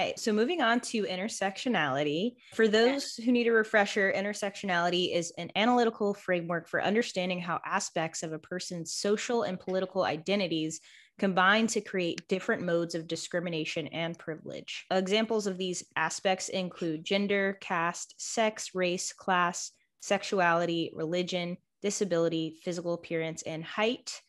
right. So moving on to intersectionality. For those who need a refresher, intersectionality is an analytical framework for understanding how aspects of a person's social and political identities combine to create different modes of discrimination and privilege. Examples of these aspects include gender, caste, sex, race, class, sexuality, religion, disability, physical appearance, and height.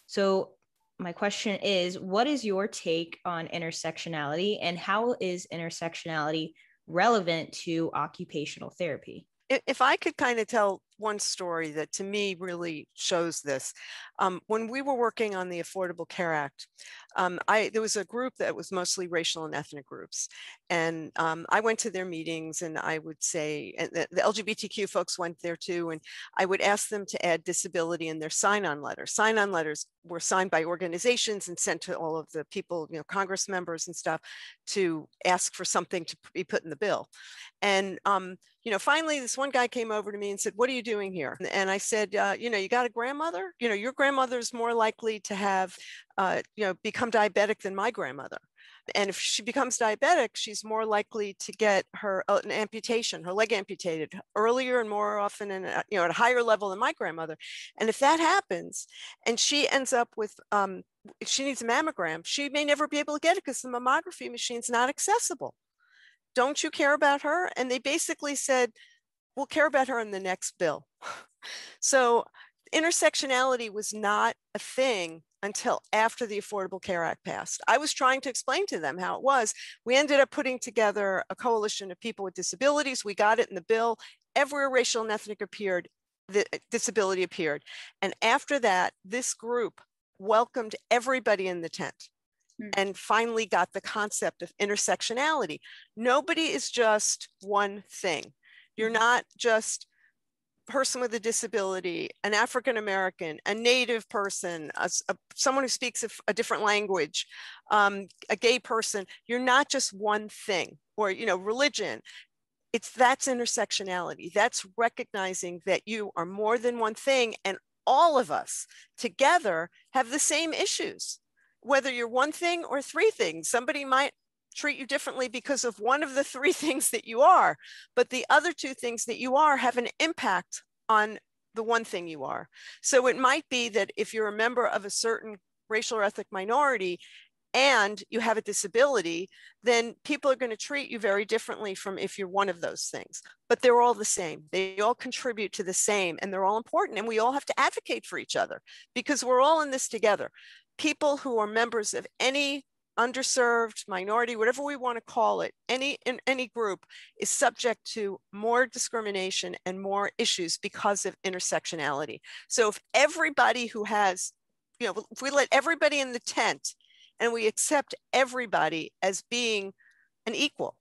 So my question is, what is your take on intersectionality, and how is intersectionality relevant to occupational therapy? If I could kind of tell one story that to me really shows this. When we were working on the Affordable Care Act, there was a group that was mostly racial and ethnic groups. And I went to their meetings, and I would say, and the LGBTQ folks went there too, and I would ask them to add disability in their sign-on letters. Sign-on letters were signed by organizations and sent to all of the people, Congress members and stuff, to ask for something to be put in the bill. And finally, this one guy came over to me and said, "What are you doing here?" And I said, you got a grandmother? Your grandmother's more likely to have, become diabetic than my grandmother. And if she becomes diabetic, she's more likely to get an amputation, her leg amputated earlier and more often, and at a higher level than my grandmother. And if that happens, and she ends up with, if she needs a mammogram, she may never be able to get it because the mammography machine's not accessible. Don't you care about her? And they basically said, we'll care about her in the next bill. So intersectionality was not a thing until after the Affordable Care Act passed. I was trying to explain to them how it was. We ended up putting together a coalition of people with disabilities. We got it in the bill. Everywhere racial and ethnic appeared, the disability appeared. And after that, this group welcomed everybody in the tent and finally got the concept of intersectionality. Nobody is just one thing. You're not just a person with a disability, an African-American, a Native person, someone who speaks a different language, a gay person. You're not just one thing, or, religion. That's intersectionality. That's recognizing that you are more than one thing, and all of us together have the same issues. Whether you're one thing or three things, somebody might treat you differently because of one of the three things that you are, but the other two things that you are have an impact on the one thing you are. So it might be that if you're a member of a certain racial or ethnic minority and you have a disability, then people are going to treat you very differently from if you're one of those things. But they're all the same. They all contribute to the same, and they're all important, and we all have to advocate for each other because we're all in this together. People who are members of any underserved minority, whatever we want to call it, in any group is subject to more discrimination and more issues because of intersectionality. So if everybody who has, if we let everybody in the tent and we accept everybody as being an equal,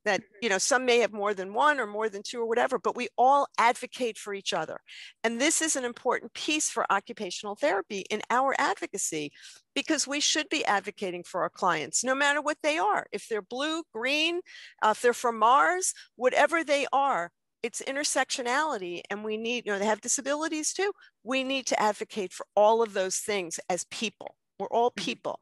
that, some may have more than one or more than two or whatever, but we all advocate for each other. And this is an important piece for occupational therapy in our advocacy, because we should be advocating for our clients, no matter what they are. If they're blue, green, if they're from Mars, whatever they are, it's intersectionality. And we need, they have disabilities too. We need to advocate for all of those things as people. We're all people.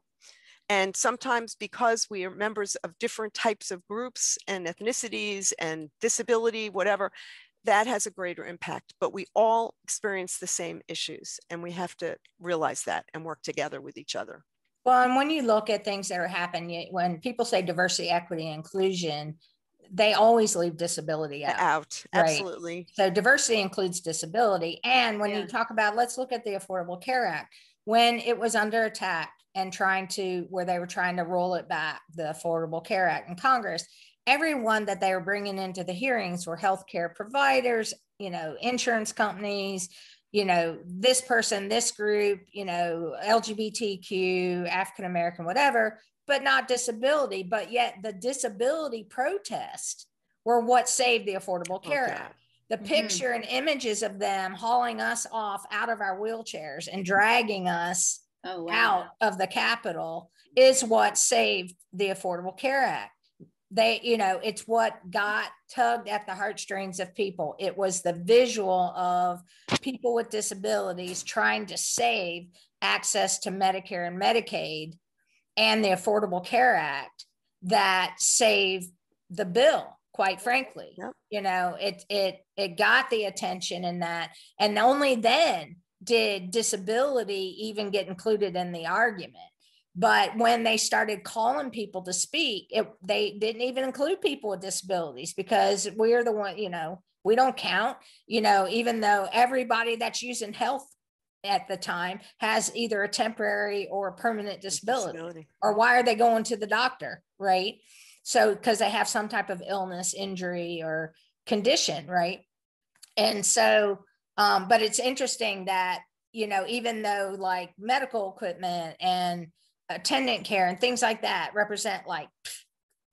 And sometimes because we are members of different types of groups and ethnicities and disability, whatever, that has a greater impact. But we all experience the same issues, and we have to realize that and work together with each other. Well, and when you look at things that are happening, when people say diversity, equity, and inclusion, they always leave disability out. Right? Absolutely. So diversity includes disability. And when you talk about, let's look at the Affordable Care Act, when it was under attack and where they were trying to roll it back, the Affordable Care Act in Congress, everyone that they were bringing into the hearings were healthcare providers, insurance companies, this person, this group, LGBTQ, African-American, whatever, but not disability. But yet the disability protests were what saved the Affordable Care Act. The picture and images of them hauling us off out of our wheelchairs and dragging us out of the Capitol is what saved the Affordable Care Act. It's what got tugged at the heartstrings of people. It was the visual of people with disabilities trying to save access to Medicare and Medicaid and the Affordable Care Act that save the bill, quite frankly. Yep. You know, it got the attention in that, and only then did disability even get included in the argument. But when they started calling people to speak, they didn't even include people with disabilities, because we're the one, you know, we don't count, you know, even though everybody that's using health at the time has either a temporary or a permanent disability. Or why are they going to the doctor, right? So because they have some type of illness, injury, or condition, right? And so, but it's interesting that, you know, even though like medical equipment and attendant care and things like that represent like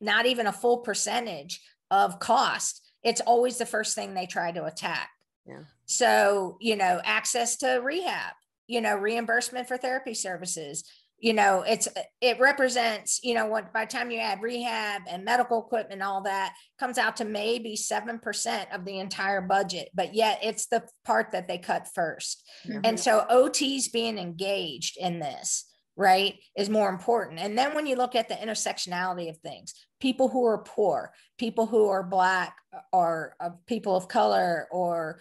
not even a full percentage of cost, it's always the first thing they try to attack. Yeah. So, you know, access to rehab, you know, reimbursement for therapy services, you know, it represents, you know, what by the time you add rehab and medical equipment, all that comes out to maybe 7% of the entire budget, but yet it's the part that they cut first. Mm-hmm. And so OTs being engaged in this, right, is more important. And then when you look at the intersectionality of things, people who are poor, people who are Black, or people of color, or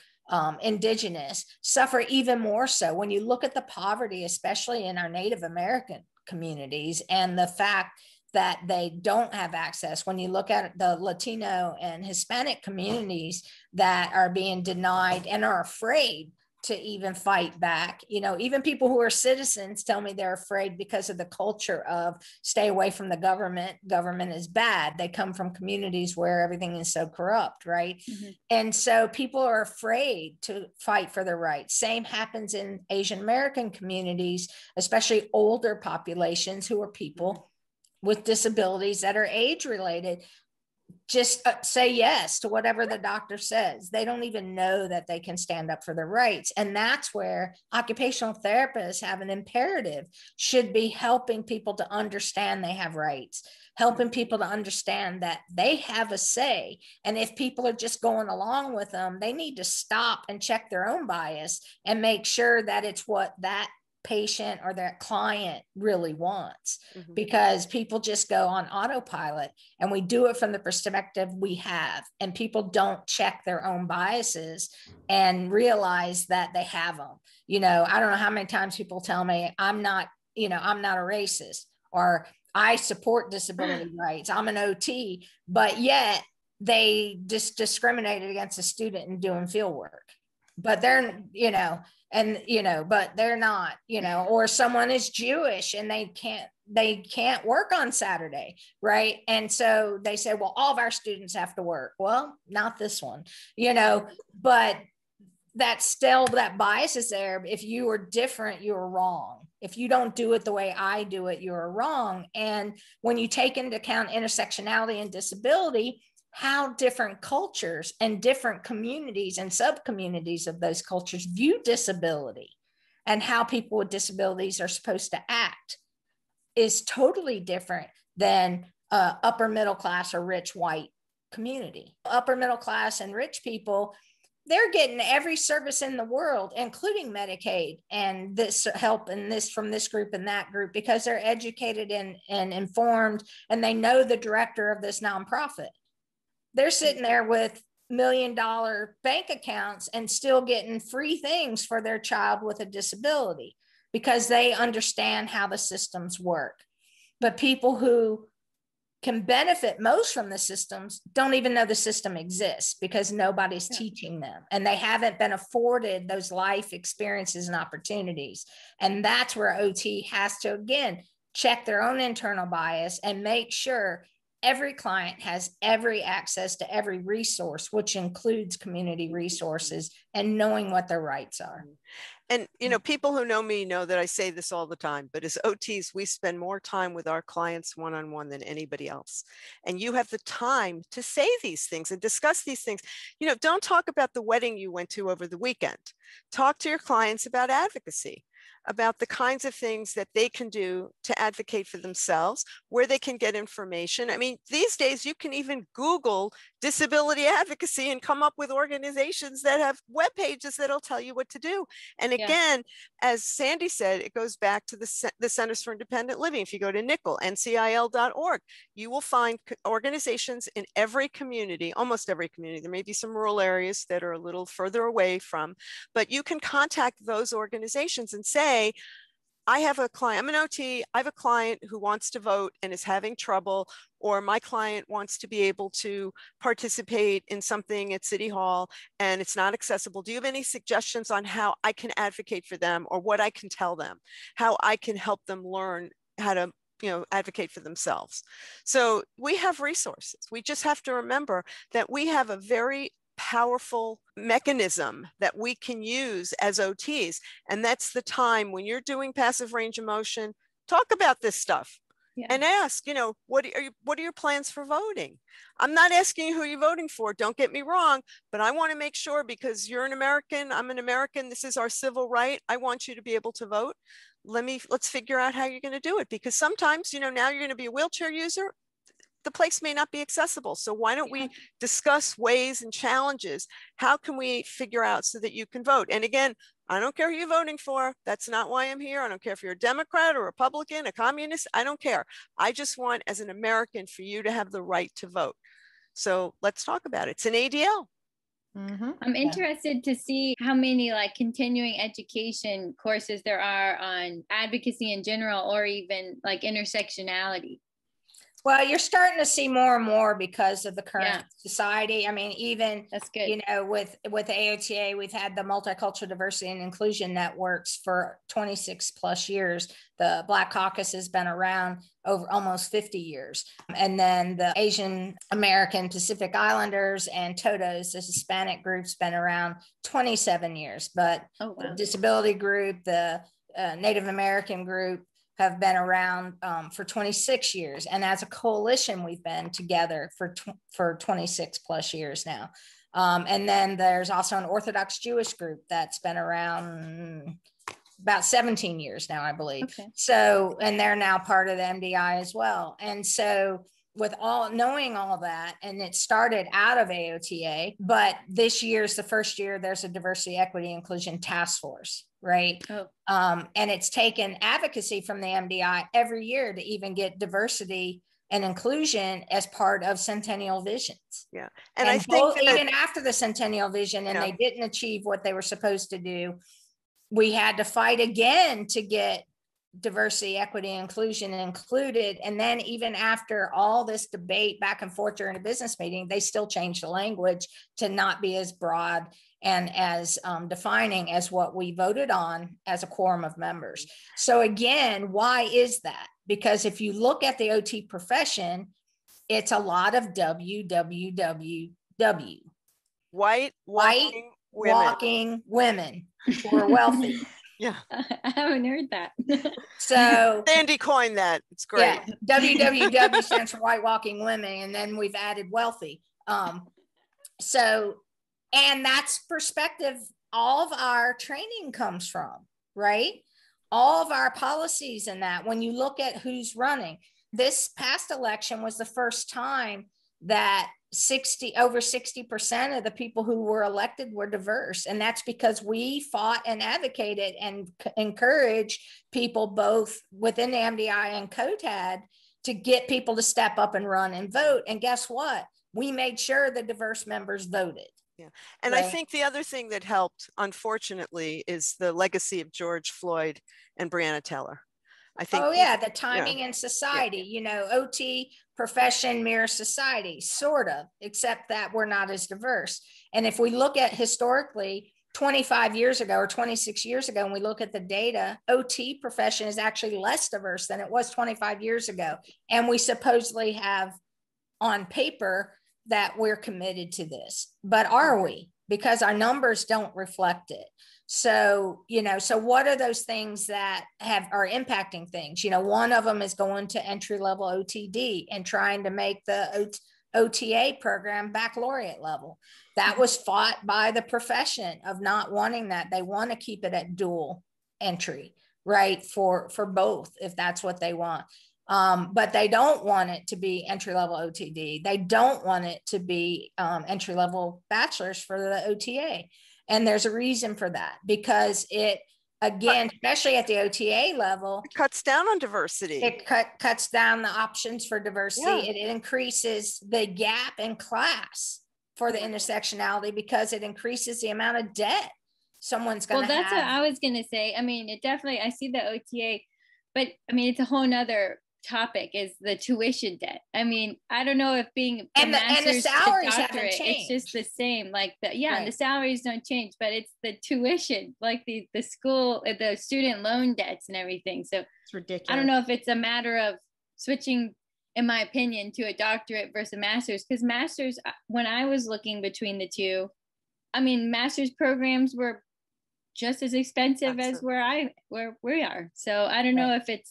indigenous suffer even more so. When you look at the poverty, especially in our Native American communities, and the fact that they don't have access, when you look at the Latino and Hispanic communities that are being denied and are afraid to even fight back, you know, even people who are citizens tell me they're afraid because of the culture of stay away from the government. Government is bad. They come from communities where everything is so corrupt, right? Mm-hmm. And so people are afraid to fight for their rights. Same happens in Asian American communities, especially older populations who are people with disabilities that are age related. Just say yes to whatever the doctor says. They don't even know that they can stand up for their rights. And that's where occupational therapists have an imperative, should be helping people to understand they have rights, helping people to understand that they have a say. And if people are just going along with them, they need to stop and check their own bias and make sure that it's what that patient or that client really wants. Mm-hmm. Because people just go on autopilot, and we do it from the perspective we have, and people don't check their own biases and realize that they have them. You know, I don't know how many times people tell me I'm not a racist, or I support disability rights, I'm an OT, but yet they just discriminated against a student in doing field work. But they're, you know, and, you know, but they're not, you know, or someone is Jewish and they can't work on Saturday, right? And so they say, well, all of our students have to work. Well, not this one, you know, but that's still, that bias is there. If you are different, you're wrong. If you don't do it the way I do it, you're wrong. And when you take into account intersectionality and disability, how different cultures and different communities and sub-communities of those cultures view disability and how people with disabilities are supposed to act is totally different than upper middle class or rich white community. Upper middle class and rich people, they're getting every service in the world, including Medicaid and this help and this from this group and that group, because they're educated and informed, and they know the director of this nonprofit. They're sitting there with $1 million bank accounts and still getting free things for their child with a disability, because they understand how the systems work. But people who can benefit most from the systems don't even know the system exists, because nobody's teaching them, and they haven't been afforded those life experiences and opportunities. And that's where OT has to, again, check their own internal bias and make sure every client has every access to every resource, which includes community resources, and knowing what their rights are. And, you know, people who know me know that I say this all the time, but as OTs, we spend more time with our clients one-on-one than anybody else. And you have the time to say these things and discuss these things. You know, don't talk about the wedding you went to over the weekend. Talk to your clients about advocacy. about the kinds of things that they can do to advocate for themselves, where they can get information. I mean, these days you can even Google disability advocacy and come up with organizations that have web pages that'll tell you what to do. And again, as Sandy said, it goes back to the Centers for Independent Living. If you go to nickel.ncil.org, you will find organizations in every community, almost every community. There may be some rural areas that are a little further away from, but you can contact those organizations and say, I have a client, I'm an OT, I have a client who wants to vote and is having trouble, or my client wants to be able to participate in something at City Hall and it's not accessible. Do you have any suggestions on how I can advocate for them, or what I can tell them, how I can help them learn how to advocate for themselves? So we have resources. We just have to remember that we have a very powerful mechanism that we can use as OTs. And that's the time when you're doing passive range of motion, talk about this stuff and ask, what are your plans for voting? I'm not asking you who you're voting for, don't get me wrong, but I want to make sure, because you're an American, I'm an American, this is our civil right, I want you to be able to vote. Let's figure out how you're going to do it, because sometimes, now you're going to be a wheelchair user, the place may not be accessible. So why don't we discuss ways and challenges? How can we figure out so that you can vote? And again, I don't care who you're voting for. That's not why I'm here. I don't care if you're a Democrat or a Republican, a communist. I don't care. I just want, as an American, for you to have the right to vote. So let's talk about it. It's an ADL. I'm interested to see how many continuing education courses there are on advocacy in general, or even intersectionality. Well, you're starting to see more and more because of the current society. I mean, even, that's good. With AOTA, we've had the Multicultural Diversity and Inclusion Networks for 26 plus years. The Black Caucus has been around over almost 50 years. And then the Asian American Pacific Islanders and Todos, the Hispanic group's been around 27 years. But the disability group, the Native American group, have been around for 26 years. And as a coalition, we've been together for 26 plus years now. And then there's also an Orthodox Jewish group that's been around about 17 years now, I believe. Okay. So, and they're now part of the MDI as well. And so with knowing all that, and it started out of AOTA, but this year's the first year there's a diversity, equity, inclusion task force, right? And it's taken advocacy from the MDI every year to even get diversity and inclusion as part of Centennial Visions. Yeah. And I think even after the Centennial Vision and they didn't achieve what they were supposed to do, we had to fight again to get diversity, equity, inclusion included. And then even after all this debate back and forth during a business meeting, they still changed the language to not be as broad and as defining as what we voted on as a quorum of members. So again, why is that? Because if you look at the OT profession, it's a lot of WWWW. White walking women who are wealthy. Yeah, I haven't heard that. So Sandy coined that. It's great. Yeah, WWW stands for white walking women, and then we've added wealthy. So, and that's perspective all of our training comes from, right? All of our policies and that. When you look at who's running, this past election was the first time that over 60% of the people who were elected were diverse. And that's because we fought and advocated and encouraged people both within the MDI and COTAD to get people to step up and run and vote. And guess what? We made sure the diverse members voted. Yeah. And right? I think the other thing that helped, unfortunately, is the legacy of George Floyd and Breonna Taylor. I think the timing in society, OT profession mirrors society, sort of, except that we're not as diverse. And if we look at historically 25 years ago or 26 years ago, and we look at the data, OT profession is actually less diverse than it was 25 years ago. And we supposedly have on paper that we're committed to this, but are we? Because our numbers don't reflect it. So, so what are those things that are impacting things? One of them is going to entry-level OTD and trying to make the OTA program baccalaureate level. That was fought by the profession of not wanting that. They want to keep it at dual entry. right? For both, if that's what they want. But they don't want it to be entry-level OTD. They don't want it to be entry-level bachelor's for the OTA. And there's a reason for that, because it, again, especially at the OTA level, it cuts down on diversity. It cuts down the options for diversity. It increases the gap in class for the intersectionality, because it increases the amount of debt someone's going to have. Well, that's what I was going to say. I mean, it definitely, I see the OTA, but I mean, it's a whole nother topic, is the tuition debt. I mean, I don't know if being and the salaries haven't doctorate, changed. it's just the same. Like the salaries don't change, but it's the tuition, like the school, the student loan debts and everything. So it's ridiculous. I don't know if it's a matter of switching, in my opinion, to a doctorate versus a master's, because master's, when I was looking between the two, I mean, master's programs were just as expensive as where we are. So I don't know if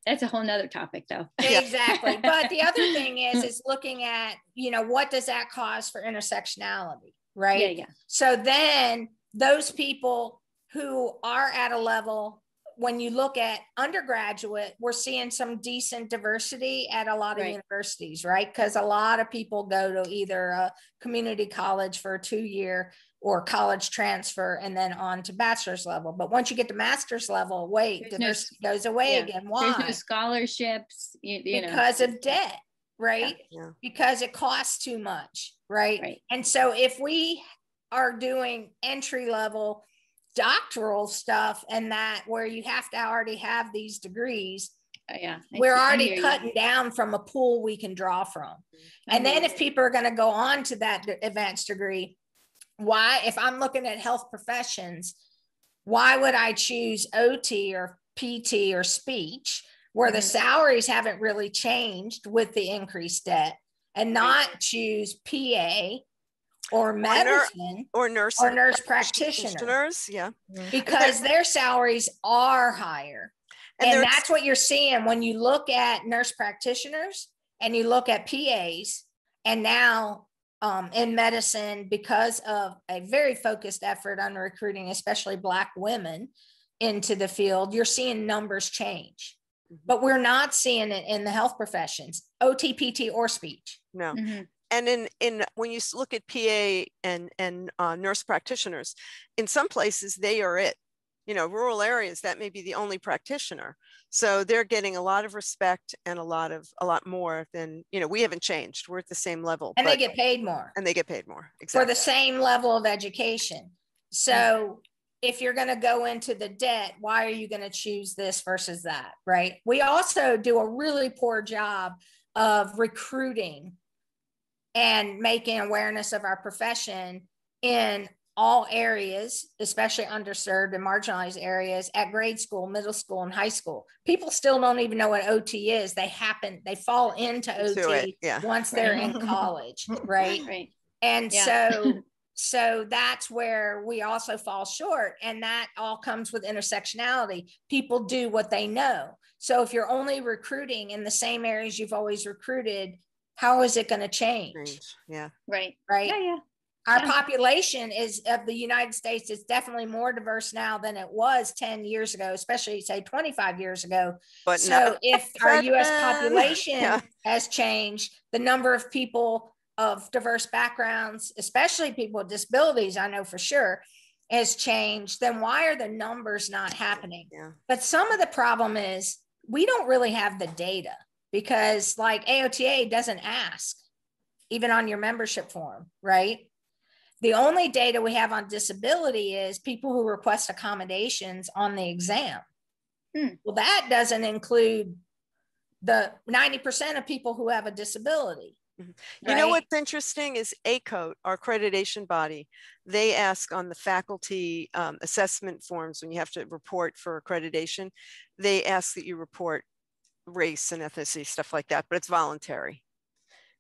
that's a whole nother topic though. Exactly. But the other thing is looking at, what does that cause for intersectionality, right? Yeah. So then those people who are at a level, when you look at undergraduate, we're seeing some decent diversity at a lot of universities, right? Because a lot of people go to either a community college for a 2-year or college transfer and then on to bachelor's level. But once you get to master's level, diversity goes away again. Why? There's no scholarships, because of debt, right? Yeah. Because it costs too much, right? And so if we are doing entry level doctoral stuff, and that where you have to already have these degrees, we're already cutting down from a pool we can draw from. And then if people are going to go on to that advanced degree, why, if I'm looking at health professions, why would I choose OT or PT or speech, where the salaries haven't really changed with the increased debt, and not choose PA or medicine or nurse practitioners? Because their salaries are higher. And that's what you're seeing when you look at nurse practitioners and you look at PAs, and now in medicine, because of a very focused effort on recruiting, especially Black women into the field, you're seeing numbers change. But we're not seeing it in the health professions, OT, PT, or speech. No. And in when you look at PA and nurse practitioners, in some places they are it. Rural areas, that may be the only practitioner. So they're getting a lot of respect and a lot more than, we haven't changed. We're at the same level. And they get paid more. Exactly. For the same level of education. So if you're going to go into the debt, why are you going to choose this versus that, right? We also do a really poor job of recruiting and making awareness of our profession in all areas, especially underserved and marginalized areas, at grade school, middle school, and high school. People still don't even know what OT is. They fall into OT once they're in college, right? And so that's where we also fall short. And that all comes with intersectionality. People do what they know. So if you're only recruiting in the same areas you've always recruited, how is it going to change? Right. Our population of the United States is definitely more diverse now than it was 10 years ago, especially say 25 years ago. But so if our US population has changed, the number of people of diverse backgrounds, especially people with disabilities, I know for sure, has changed, then why are the numbers not happening? But some of the problem is we don't really have the data, because like AOTA doesn't ask, even on your membership form, right? The only data we have on disability is people who request accommodations on the exam. Well, that doesn't include the 90% of people who have a disability. You know what's interesting is ACOTE, our accreditation body, they ask on the faculty assessment forms when you have to report for accreditation, they ask that you report race and ethnicity, stuff like that, but it's voluntary.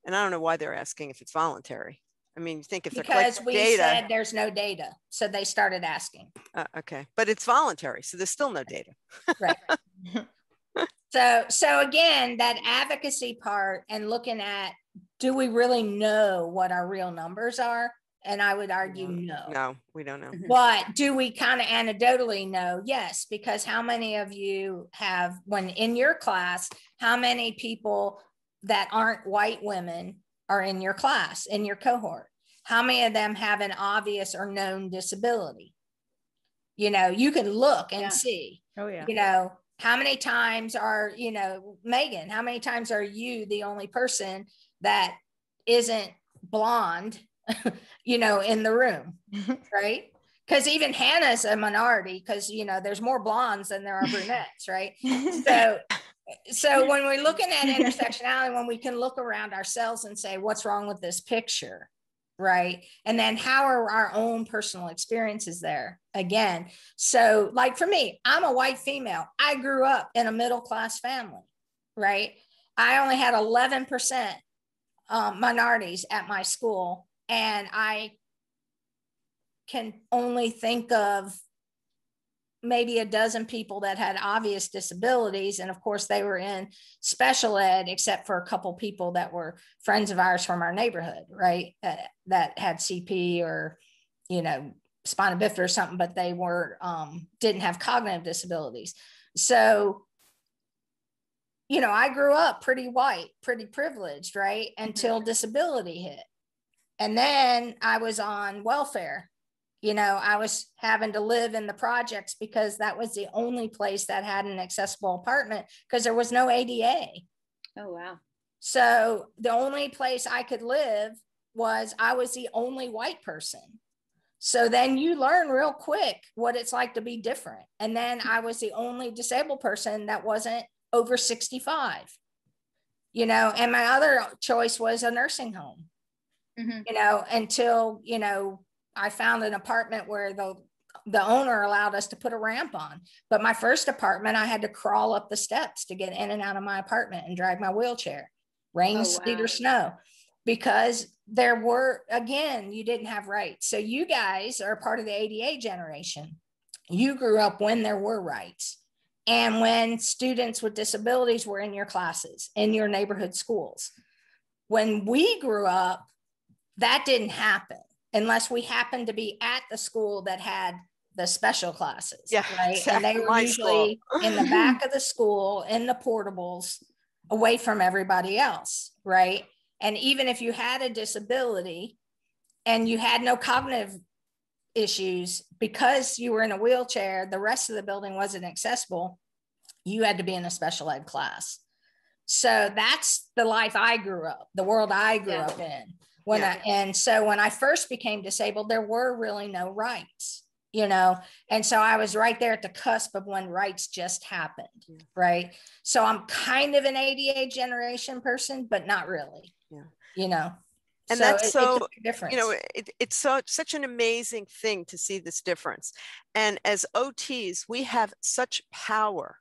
And I don't know why they're asking if it's voluntary. I mean, you think if they're collecting data. Because we said there's no data, so they started asking. Okay, but it's voluntary, so there's still no data. Right. So again, that advocacy part and looking at, do we really know what our real numbers are? And I would argue no. No, we don't know. But do we kind of anecdotally know? Yes, because how many of you have, when in your class, how many people that aren't white women are in your class, in your cohort? How many of them have an obvious or known disability? You know, you can look and see. Oh, yeah. You know, how many times are, you know, Megan, how many times are you the only person that isn't blonde, you know, in the room, right? Because even Hannah's a minority, because, you know, there's more blondes than there are brunettes, right? So when we're looking at intersectionality, when we can look around ourselves and say, what's wrong with this picture, right? And then how are our own personal experiences there again? So like for me, I'm a white female. I grew up in a middle-class family, right? I only had 11% minorities at my school. And I can only think of maybe a dozen people that had obvious disabilities. And of course they were in special ed, except for a couple people that were friends of ours from our neighborhood, right? That had CP or, you know, spina bifida or something, but they were, didn't have cognitive disabilities. So, you know, I grew up pretty white, pretty privileged, right? Until disability hit. And then I was on welfare. You know, I was having to live in the projects because that was the only place that had an accessible apartment because there was no ADA. Oh, wow. So the only place I could live was, I was the only white person. So then you learn real quick what it's like to be different. And then I was the only disabled person that wasn't over 65, you know, and my other choice was a nursing home, you know, until, you know, I found an apartment where the owner allowed us to put a ramp on. But my first apartment, I had to crawl up the steps to get in and out of my apartment and drag my wheelchair, rain, sleet, or snow, because there were, again, you didn't have rights. So you guys are part of the ADA generation. You grew up when there were rights and when students with disabilities were in your classes, in your neighborhood schools. When we grew up, that didn't happen unless we happened to be at the school that had the special classes, right? Exactly. And they were usually in the back of the school, in the portables, away from everybody else, right? And even if you had a disability and you had no cognitive issues, because you were in a wheelchair, the rest of the building wasn't accessible, you had to be in a special ed class. So that's the life I grew up, the world I grew up in. And so when I first became disabled, there were really no rights, you know? And so I was right there at the cusp of when rights just happened, right? So I'm kind of an ADA generation person, but not really, you know? And so that's so, it's a difference. You know, it's such an amazing thing to see this difference. And as OTs, we have such power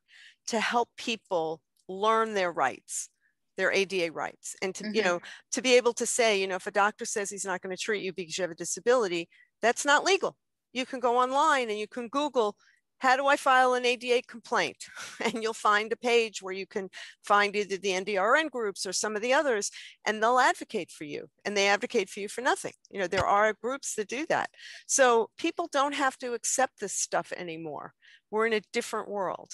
to help people learn their rights, their ADA rights. And to, you know, to be able to say, you know, if a doctor says he's not going to treat you because you have a disability, that's not legal. You can go online and you can Google, how do I file an ADA complaint? And you'll find a page where you can find either the NDRN groups or some of the others, and they'll advocate for you, and they advocate for you for nothing. You know, there are groups that do that. So people don't have to accept this stuff anymore. We're in a different world,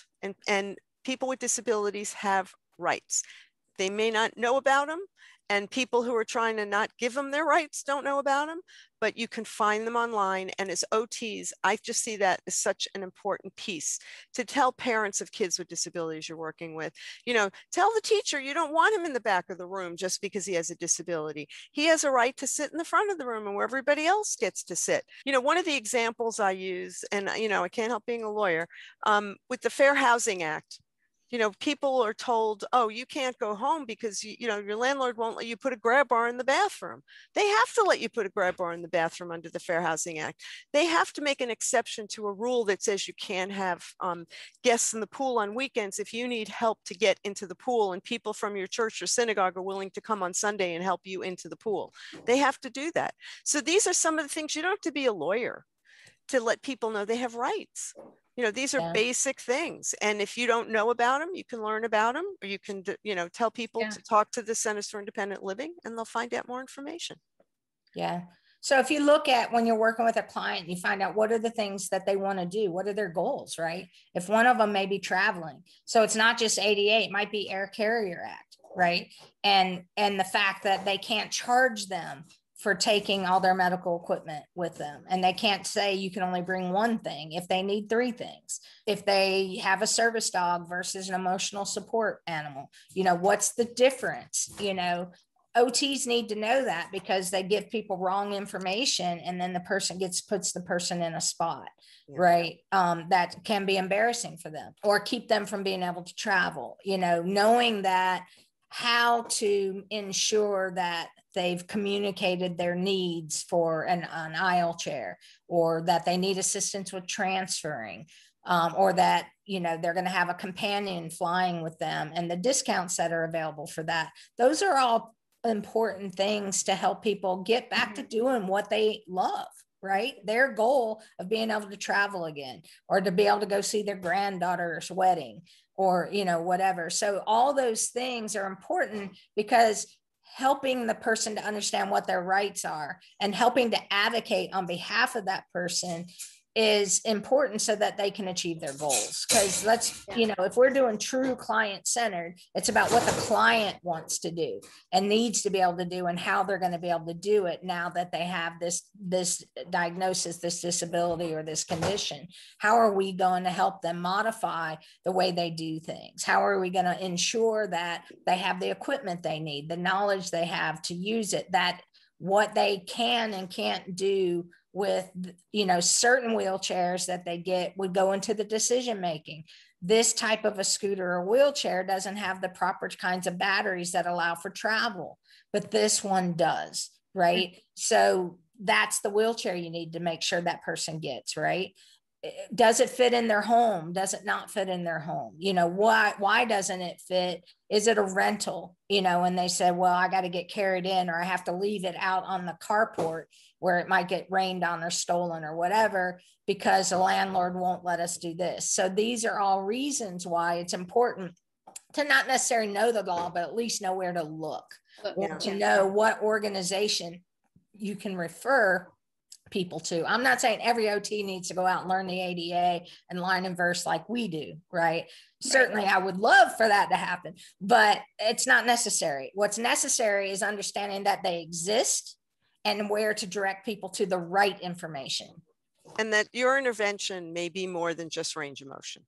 and people with disabilities have rights. They may not know about them, and people who are trying to not give them their rights don't know about them, but you can find them online. And as OTs, I just see that as such an important piece to tell parents of kids with disabilities you're working with. You know, tell the teacher you don't want him in the back of the room just because he has a disability. He has a right to sit in the front of the room and where everybody else gets to sit. You know, one of the examples I use, and, you know, I can't help being a lawyer, with the Fair Housing Act. You know, people are told, oh, you can't go home because, you know, your landlord won't let you put a grab bar in the bathroom. They have to let you put a grab bar in the bathroom under the Fair Housing Act. They have to make an exception to a rule that says you can't have guests in the pool on weekends if you need help to get into the pool and people from your church or synagogue are willing to come on Sunday and help you into the pool. They have to do that. So these are some of the things. You don't have to be a lawyer to let people know they have rights. You know, these are basic things. And if you don't know about them, you can learn about them, or you can, you know, tell people to talk to the Centers for Independent Living and they'll find out more information. Yeah. So if you look at when you're working with a client, you find out what are the things that they want to do, what are their goals, right? If one of them may be traveling, so it's not just ADA, it might be Air Carrier Act, right? And the fact that they can't charge them for taking all their medical equipment with them, and they can't say you can only bring one thing if they need three things. If they have a service dog versus an emotional support animal, you know, what's the difference? You know, OTs need to know that, because they give people wrong information, and then the person puts the person in a spot, right? That can be embarrassing for them, or keep them from being able to travel. You know, knowing that, how to ensure that they've communicated their needs for an aisle chair, or that they need assistance with transferring, or that, you know, they're going to have a companion flying with them, and the discounts that are available for that. Those are all important things to help people get back to doing what they love, right? Their goal of being able to travel again, or to be able to go see their granddaughter's wedding, or, you know, whatever. So all those things are important, because helping the person to understand what their rights are and helping to advocate on behalf of that person is important, so that they can achieve their goals. Because you know, if we're doing true client centered, it's about what the client wants to do and needs to be able to do, and how they're going to be able to do it now that they have this diagnosis, this disability, or this condition. How are we going to help them modify the way they do things? How are we going to ensure that they have the equipment they need, the knowledge they have to use it, that what they can and can't do with, you know, certain wheelchairs that they get would go into the decision making. This type of a scooter or wheelchair doesn't have the proper kinds of batteries that allow for travel, but this one does, right? So that's the wheelchair you need to make sure that person gets, right? Does it fit in their home? Does it not fit in their home? You know, why doesn't it fit? Is it a rental? You know, and they said, well, I got to get carried in, or I have to leave it out on the carport where it might get rained on or stolen or whatever, because the landlord won't let us do this. So these are all reasons why it's important to not necessarily know the law, but at least know where to look, to know what organization you can refer people to. I'm not saying every OT needs to go out and learn the ADA and line and verse like we do, right? Certainly I would love for that to happen, but it's not necessary. What's necessary is understanding that they exist and where to direct people to the right information. And that your intervention may be more than just range of motion.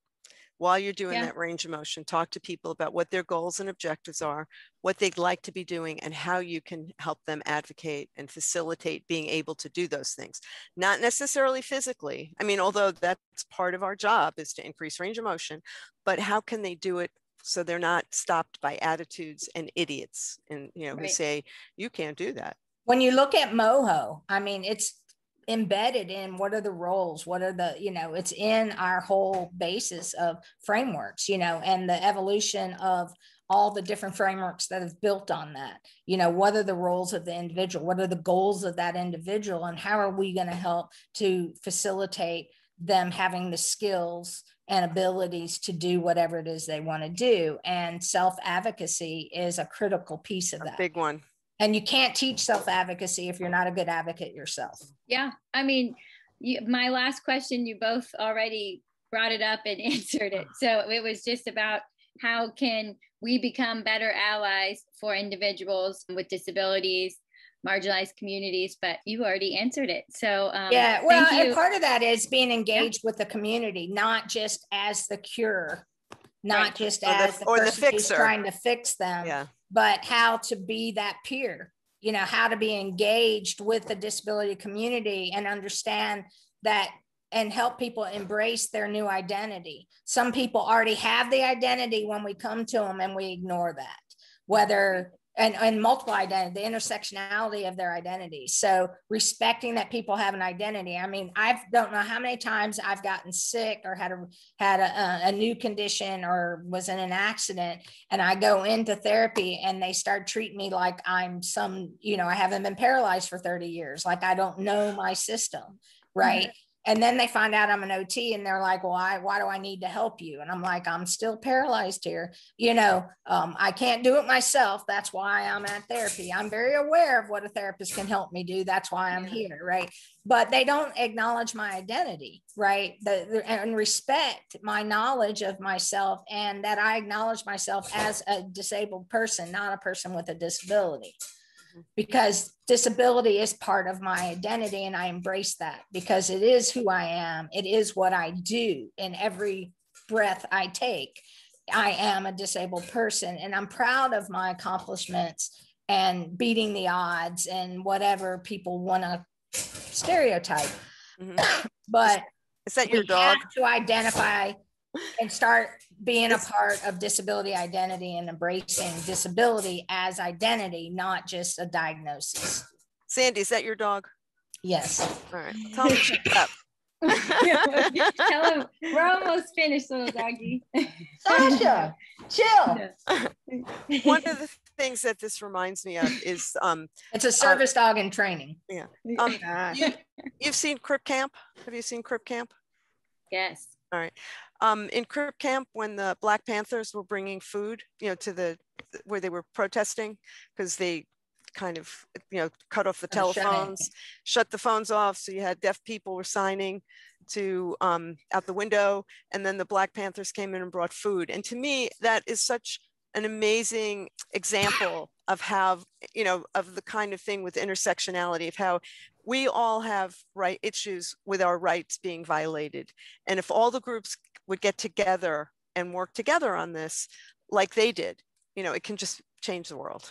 While you're doing that range of motion, talk to people about what their goals and objectives are, what they'd like to be doing, and how you can help them advocate and facilitate being able to do those things. Not necessarily physically. I mean, although that's part of our job, is to increase range of motion, but how can they do it so they're not stopped by attitudes and idiots, and, you know, who say, you can't do that. When you look at MOHO, I mean, it's embedded in what are the roles, what are the, you know, it's in our whole basis of frameworks, you know, and the evolution of all the different frameworks that have built on that. You know, what are the roles of the individual? What are the goals of that individual? And how are we going to help to facilitate them having the skills and abilities to do whatever it is they want to do? And self-advocacy is a critical piece of that. Big one. And you can't teach self-advocacy if you're not a good advocate yourself. Yeah. I mean, my last question, you both already brought it up and answered it. So it was just about how can we become better allies for individuals with disabilities, marginalized communities, but you already answered it. So yeah, well, and part of that is being engaged with the community, not just as the cure, not just as the person who's trying to fix them, but how to be that peer, you know, how to be engaged with the disability community and understand that, and help people embrace their new identity. Some people already have the identity when we come to them, and we ignore that, whether and multiple identity, the intersectionality of their identity. So respecting that people have an identity. I mean, I don't know how many times I've gotten sick or had a new condition or was in an accident, and I go into therapy and they start treating me like I'm some, you know, I haven't been paralyzed for 30 years. Like I don't know my system. Right. Mm-hmm. And then they find out I'm an OT and they're like, well, why do I need to help you? And I'm like, I'm still paralyzed here. I can't do it myself. That's why I'm at therapy. I'm very aware of what a therapist can help me do. That's why I'm here. Right. But they don't acknowledge my identity, right? And respect my knowledge of myself, and that I acknowledge myself as a disabled person, not a person with a disability. Because disability is part of my identity, and I embrace that because it is who I am. It is what I do. In every breath I take, I am a disabled person, and I'm proud of my accomplishments and beating the odds and whatever people want to stereotype. Mm-hmm. But is that your dog? Have to identify and start being a part of disability identity and embracing disability as identity, not just a diagnosis. Sandy, is that your dog? Yes. All right. Tell him to shut up. Tell him we're almost finished, little doggy. Sasha, chill. One of the things that this reminds me of is it's a service dog in training. Yeah. You've seen Crip Camp? Have you seen Crip Camp? Yes. All right. In Crip Camp, when the Black Panthers were bringing food, to where they were protesting because they kind of, cut off the telephones, shut the phones off. So you had deaf people were signing to out the window, and then the Black Panthers came in and brought food. And to me, that is such an amazing example of how, of the kind of thing with intersectionality, of how we all have issues with our rights being violated. And if all the groups would get together and work together on this, like they did, it can just change the world.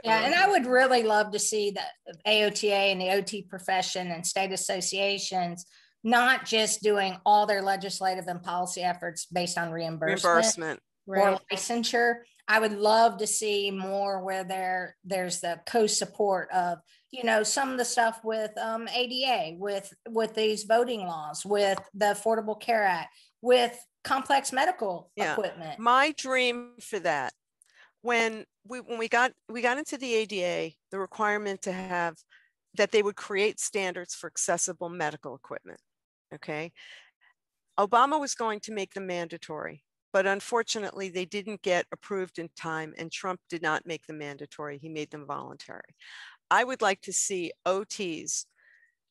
And I would really love to see the AOTA and the OT profession and state associations not just doing all their legislative and policy efforts based on reimbursement. Or licensure. I would love to see more where there's the co-support of, some of the stuff with ADA, with these voting laws, with the Affordable Care Act, with complex medical equipment. My dream for that, when we got into the ADA, the requirement to have that they would create standards for accessible medical equipment. Okay. Obama was going to make them mandatory, but unfortunately they didn't get approved in time, and Trump did not make them mandatory. He made them voluntary. I would like to see OTs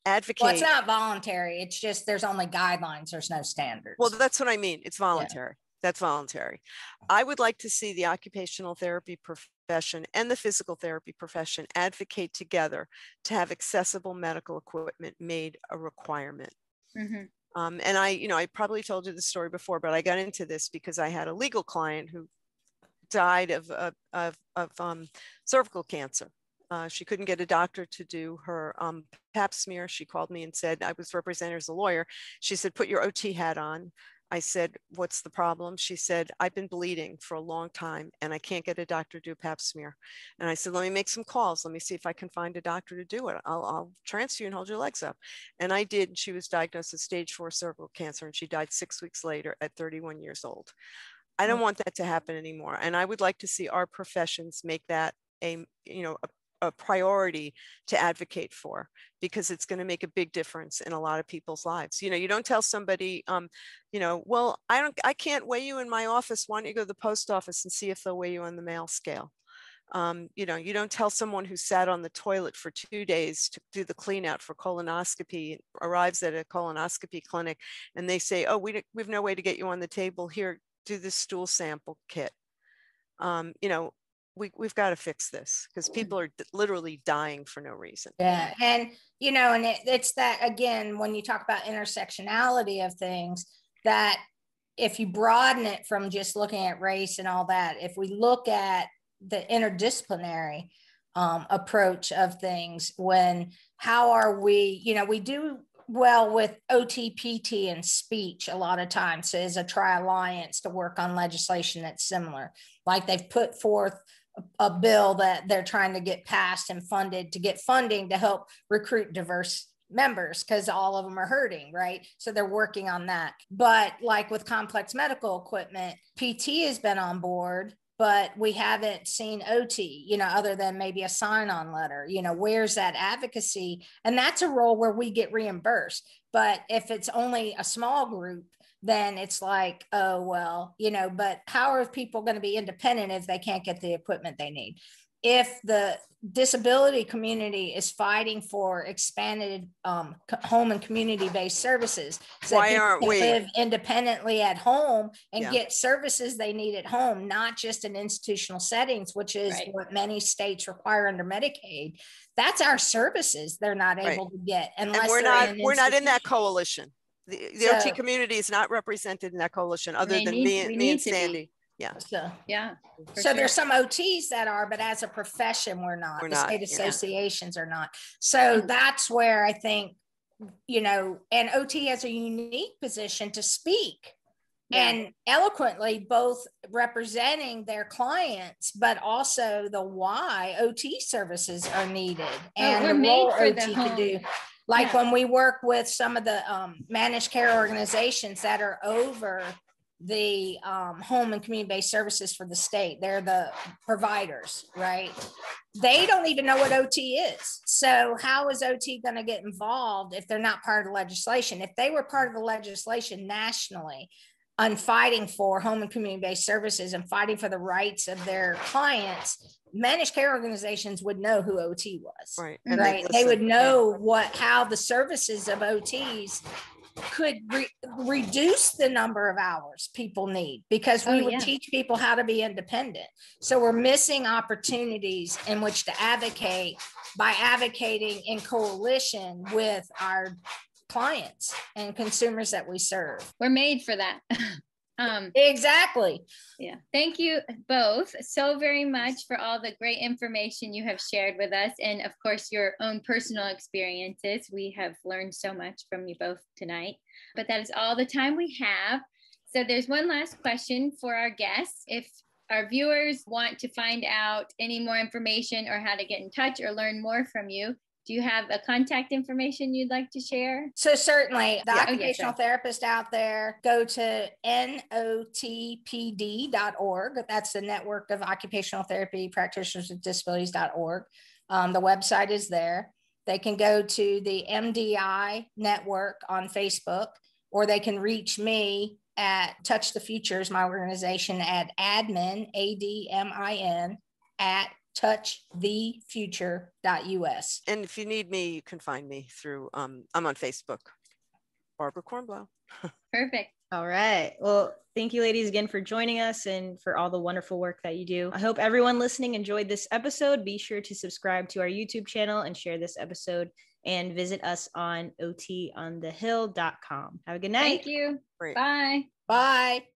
advocate. Well, it's not voluntary. It's just, there's only guidelines. There's no standards. Well, that's what I mean. It's voluntary. That's voluntary. I would like to see the occupational therapy profession and the physical therapy profession advocate together to have accessible medical equipment made a requirement. Mm-hmm. And I probably told you the story before, but I got into this because I had a legal client who died of cervical cancer. She couldn't get a doctor to do her pap smear. She called me and said, I was represented as a lawyer. She said, put your OT hat on. I said, what's the problem? She said, I've been bleeding for a long time and I can't get a doctor to do a pap smear. And I said, let me make some calls. Let me see if I can find a doctor to do it. I'll transfer you and hold your legs up. And I did. And she was diagnosed with stage 4 cervical cancer, and she died 6 weeks later at 31 years old. I don't want that to happen anymore. And I would like to see our professions make that a priority to advocate for, because it's going to make a big difference in a lot of people's lives. You don't tell somebody, well, I can't weigh you in my office. Why don't you go to the post office and see if they'll weigh you on the mail scale? You don't tell someone who sat on the toilet for 2 days to do the clean out for colonoscopy, arrives at a colonoscopy clinic, and they say, oh, we've no way to get you on the table. Here, do this stool sample kit. We've got to fix this, because people are literally dying for no reason. Yeah. And, it's that, again, when you talk about intersectionality of things, that if you broaden it from just looking at race and all that, if we look at the interdisciplinary approach of things, how are we, we do well with OTPT and speech a lot of times. So as a tri-alliance to work on legislation that's similar, like they've put forth a bill that they're trying to get passed and funded to get funding to help recruit diverse members, because all of them are hurting, right? So they're working on that. But like with complex medical equipment, PT has been on board, but we haven't seen OT, you know, other than maybe a sign-on letter. You know, where's that advocacy? And that's a role where we get reimbursed. But if it's only a small group, then it's like, oh, well, you know, but how are people going to be independent if they can't get the equipment they need? If the disability community is fighting for expanded home and community-based services, so why aren't we live independently at home and Yeah. get services they need at home, not just in institutional settings, which is Right. what many states require under Medicaid. That's our services they're not Right. able to get unless and we're not in that coalition. The OT community is not represented in that coalition other than me and Sandy. Yeah. So there's some OTs that are, but as a profession, we're not. We're the not, state yeah. associations are not. So that's where I think, you know, and OT has a unique position to speak and eloquently, both representing their clients, but also the why OT services are needed and we're the made role for OT the can home. do. Like when we work with some of the managed care organizations that are over the home and community-based services for the state, they're the providers, right? They don't even know what OT is. So how is OT going to get involved if they're not part of the legislation? If they were part of the legislation nationally on fighting for home and community-based services and fighting for the rights of their clients, managed care organizations would know who OT was, right? And they would know how the services of OTs could reduce the number of hours people need, because we would teach people how to be independent. So we're missing opportunities in which to advocate by advocating in coalition with our clients and consumers that we serve. We're made for that. Exactly. Yeah. Thank you both so very much for all the great information you have shared with us. And of course, your own personal experiences. We have learned so much from you both tonight, but that is all the time we have. So there's one last question for our guests. If our viewers want to find out any more information or how to get in touch or learn more from you, do you have a contact information you'd like to share? So certainly the occupational therapist out there, go to notpd.org. That's the network of occupational therapy practitioners with disabilities.org. The website is there. They can go to the MDI network on Facebook, or they can reach me at Touch the Future is my organization at admin, ADMIN, at touchthefuture.us. And if you need me, you can find me through, I'm on Facebook, Barbara Kornblau. Perfect. All right. Well, thank you ladies again for joining us and for all the wonderful work that you do. I hope everyone listening enjoyed this episode. Be sure to subscribe to our YouTube channel and share this episode, and visit us on otonthehill.com. Have a good night. Thank you. Great. Bye. Bye.